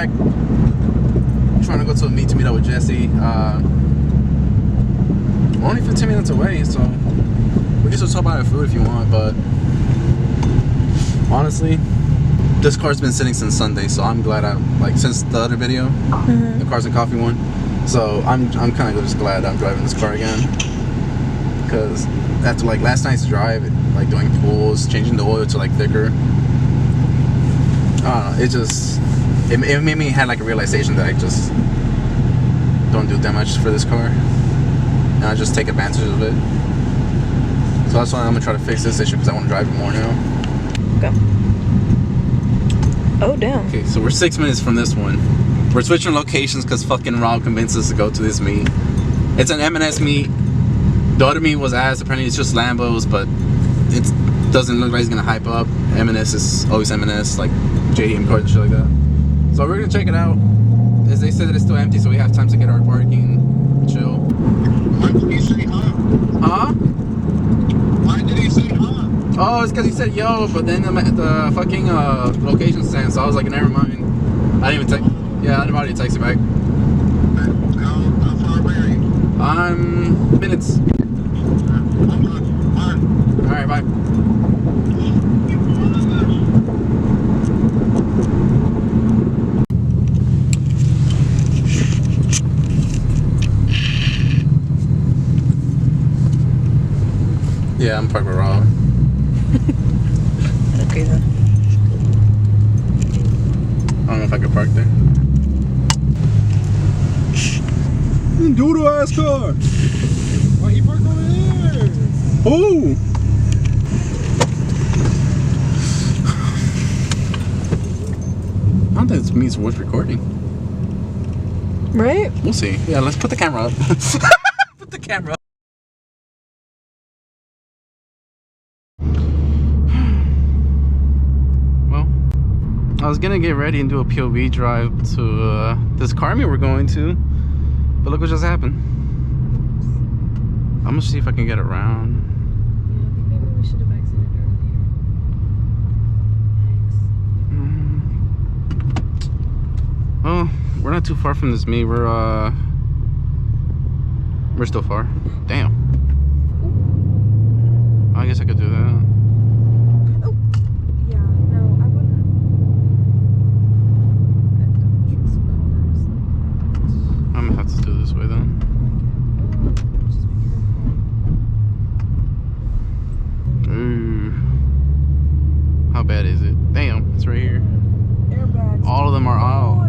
back. I'm trying to go to a meet to meet up with Jesse. We're only 15 minutes away, so we can still talk about our food if you want, but honestly, this car's been sitting since Sunday, so I'm glad since the other video, the Cars and Coffee one. So I'm kind of just glad I'm driving this car again, because after like last night's drive, like doing pulls, changing the oil to like thicker, it made me had like a realization that I just don't do that much for this car, and I just take advantage of it. So that's why I'm gonna try to fix this issue, because I want to drive it more now. Go. Oh damn. Okay, so we're 6 minutes from this one. We're switching locations because fucking Rob convinced us to go to this meet. It's an M&S meet. The other meet was ass. Apparently it's just Lambos, but it doesn't look like it's gonna hype up. M&S is always M&S, like JDM cars and shit like that. So we're gonna check it out. As they said that it's still empty, so we have time to get our parking, chill. Why did he say huh? Huh? Why did he say huh? Oh, it's because he said yo, but then the fucking location stand, so I was like, never mind. I didn't even text. Yeah, I didn't bother to text you back. How far away are you? I'm minutes. Alright, bye. Yeah, I'm parked with Rob. Okay then. I don't know if I could park there. Doodle ass car! Why he parked over there? Oh! I don't think this means worth recording. Right? We'll see. Yeah, let's put the camera up. Put the camera up. Well, I was gonna get ready and do a POV drive to this car meet we're going to, but look what just happened. I'm gonna see if I can get around. Yeah, I think maybe we should have exited earlier. Oh, we're not too far from this meet. We're still far. Damn. I guess I could do that. Oh, yeah, no, I wouldn't. I don't trust cars like that. I'm gonna have to do it this way then. Just be careful. Ooh. How bad is it? Damn, it's right here. Airbags. All of them are out.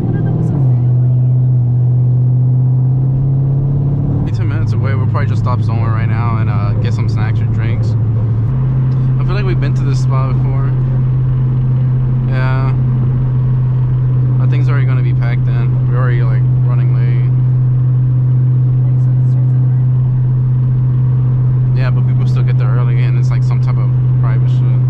One of them was a family. 10 minutes away. We'll probably just stop somewhere right now and get some snacks or drinks. I feel like we've been to this spot before. Yeah. I think it's already gonna be packed then. We're already like running late. Yeah, but people still get there early and it's like some type of private shit.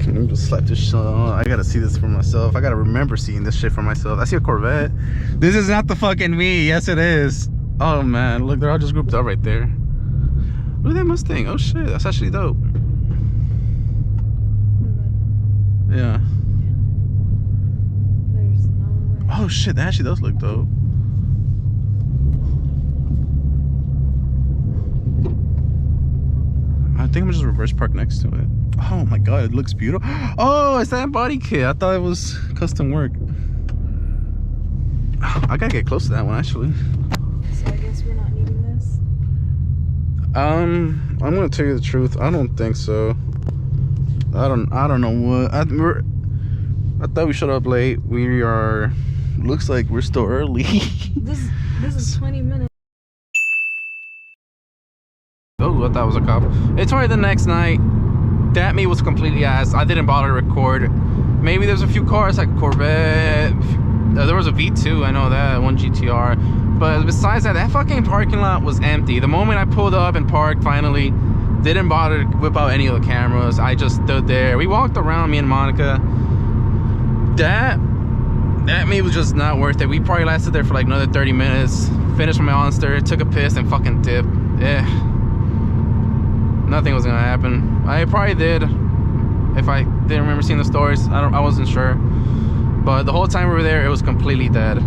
Let me just slap this shit on. I gotta see this for myself. I gotta remember seeing this shit for myself. I see a Corvette. This is not the fucking me. Yes, it is. Oh man, look, they're all just grouped up right there. Look at that Mustang. Oh shit, that's actually dope. Yeah. There's no way. Oh shit, that actually does look dope. I think I'm gonna just reverse park next to it. Oh my god, it looks beautiful. Oh, it's that body kit. I thought it was custom work. I gotta get close to that one actually. So I guess we're not needing this? I'm gonna tell you the truth. I don't think so. I don't know what. I thought we showed up late. We are. Looks like we're still early. This is 20 minutes. Oh, I thought it was a cop. It's already the next night. That meet was completely ass. I didn't bother to record. Maybe there's a few cars like Corvette. There was a V2, I know that, one GTR. But besides that, that fucking parking lot was empty. The moment I pulled up and parked, finally, didn't bother to whip out any of the cameras. I just stood there. We walked around, me and Monica. That meet was just not worth it. We probably lasted there for like another 30 minutes. Finished my Monster, took a piss, and fucking dipped. Yeah. nothing was gonna happen. I probably did if I didn't remember seeing the stories. I wasn't sure, but the whole time we were there, it was completely dead.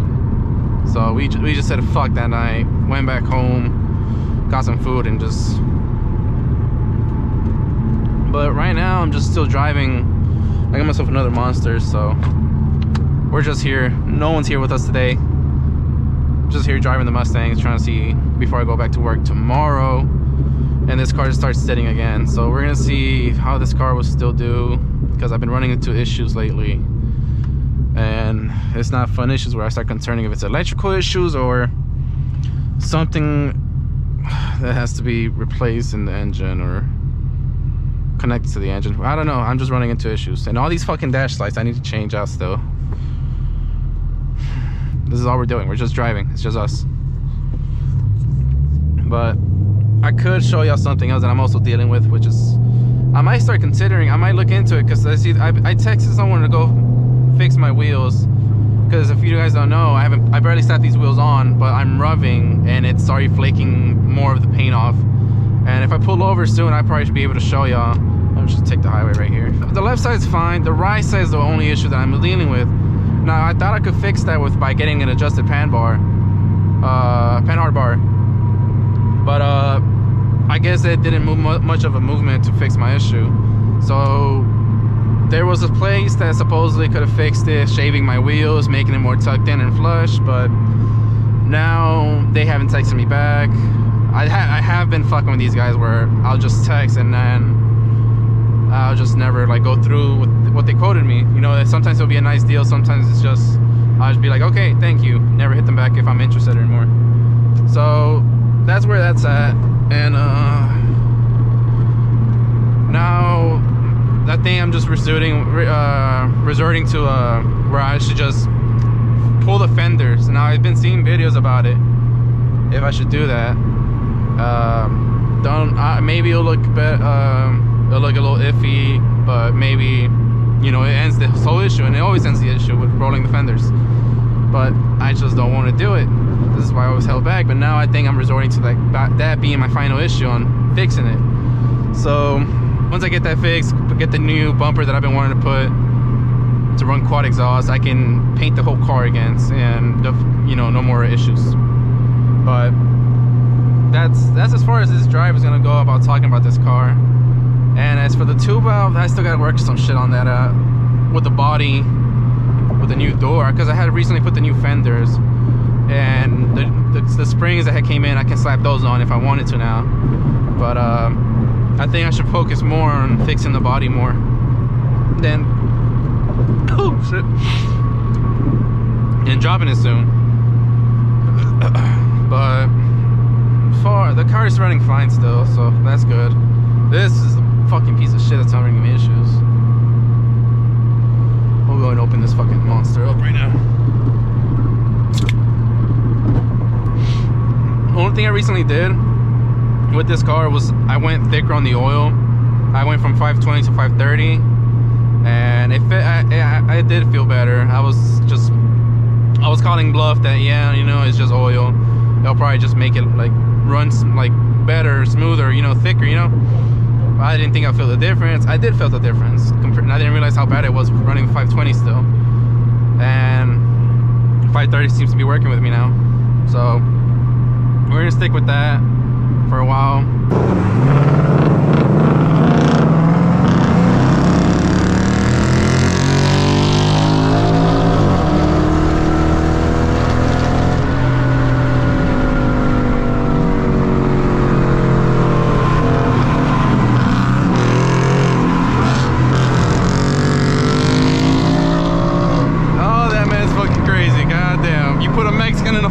So we just said fuck that night. Went back home, got some food, and just. But right now, I'm just still driving. I got myself another Monster, so we're just here. No one's here with us today. Just here driving the Mustangs, trying to see before I go back to work tomorrow. And this car just starts sitting again. So we're gonna see how this car will still do, because I've been running into issues lately. And it's not fun issues where I start concerning if it's electrical issues or something that has to be replaced in the engine or connected to the engine. I don't know, I'm just running into issues. And all these fucking dash lights I need to change out still. This is all we're doing, we're just driving, it's just us. But I could show y'all something else that I'm also dealing with, which is I might start considering, I might look into it, because I texted someone to go fix my wheels, because if you guys don't know, I barely sat these wheels on, but I'm rubbing and it's already flaking more of the paint off. And if I pull over soon, I probably should be able to show y'all. Let me just take the highway right here. The left side's fine, the right side's the only issue that I'm dealing with. Now I thought I could fix that by getting an adjusted pan hard bar, but I guess it didn't move much of a movement to fix my issue. So there was a place that supposedly could have fixed it, shaving my wheels, making it more tucked in and flush, but now they haven't texted me back. I have been fucking with these guys where I'll just text and then I'll just never like go through with what they quoted me. You know, sometimes it'll be a nice deal, sometimes it's just I'll just be like, okay, thank you, never hit them back if I'm interested anymore. So that's where that's at. And now I think I'm just resorting to where I should just pull the fenders. Now I've been seeing videos about it, if I should do that. Maybe it'll look it'll look a little iffy, but maybe, you know, it ends the whole issue, and it always ends the issue with rolling the fenders. But I just don't want to do it. This is why I was held back. But now I think I'm resorting to like that being my final issue on fixing it. So once I get that fixed, get the new bumper that I've been wanting to put to run quad exhaust, I can paint the whole car again, and you know, no more issues. But that's as far as this drive is gonna go about talking about this car. And as for the 2-valve, I still gotta work some shit on that with the body, with the new door, because I had recently put the new fenders, and the springs that had came in, I can slap those on if I wanted to now. But I think I should focus more on fixing the body more than oh shit, and dropping it soon. But the car is running fine still, so that's good. This is a fucking piece of shit that's not bringing me issues. We'll go and open this fucking monster up right now. The only thing I recently did with this car was I went thicker on the oil. I went from 520 to 530, and I did feel better. I was calling bluff that, yeah, you know, it's just oil. They'll probably just make it like run like better, smoother, you know, thicker, you know. I didn't think I'd feel the difference. I did feel the difference. I didn't realize how bad it was running 520 still, and 530 seems to be working with me now. So we're gonna stick with that for a while.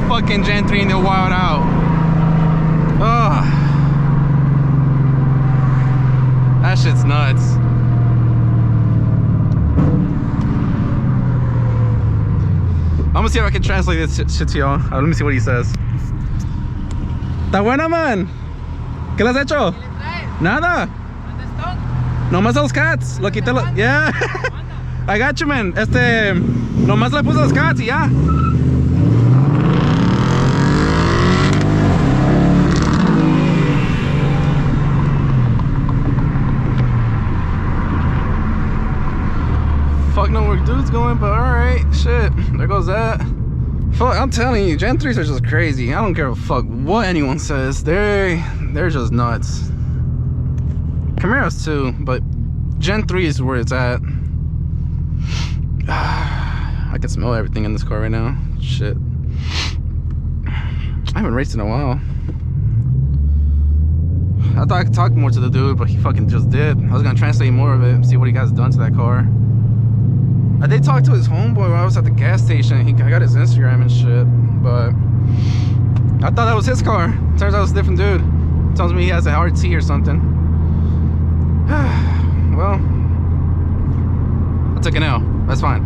Fucking Gen 3 and they'll wild out. Ugh. That shit's nuts. I'm gonna see if I can translate this shit to y'all. Let me see what he says. ¿Está buena, man? ¿Qué le has hecho? Nada. Nomás los cats. Lo quité. Yeah. I got you, man. Nomás le puse los cats y ya. was that? Fuck, I'm telling you, Gen 3s are just crazy. I don't give a fuck what anyone says. They're just nuts. Camaros too, but Gen 3 is where it's at. I can smell everything in this car right now. Shit. I haven't raced in a while. I thought I could talk more to the dude, but he fucking just did. I was gonna translate more of it, see what he guys done to that car. I did talk to his homeboy while I was at the gas station. I got his Instagram and shit, but I thought that was his car. Turns out it's a different dude. Tells me he has an RT or something. Well, I took an L. That's fine.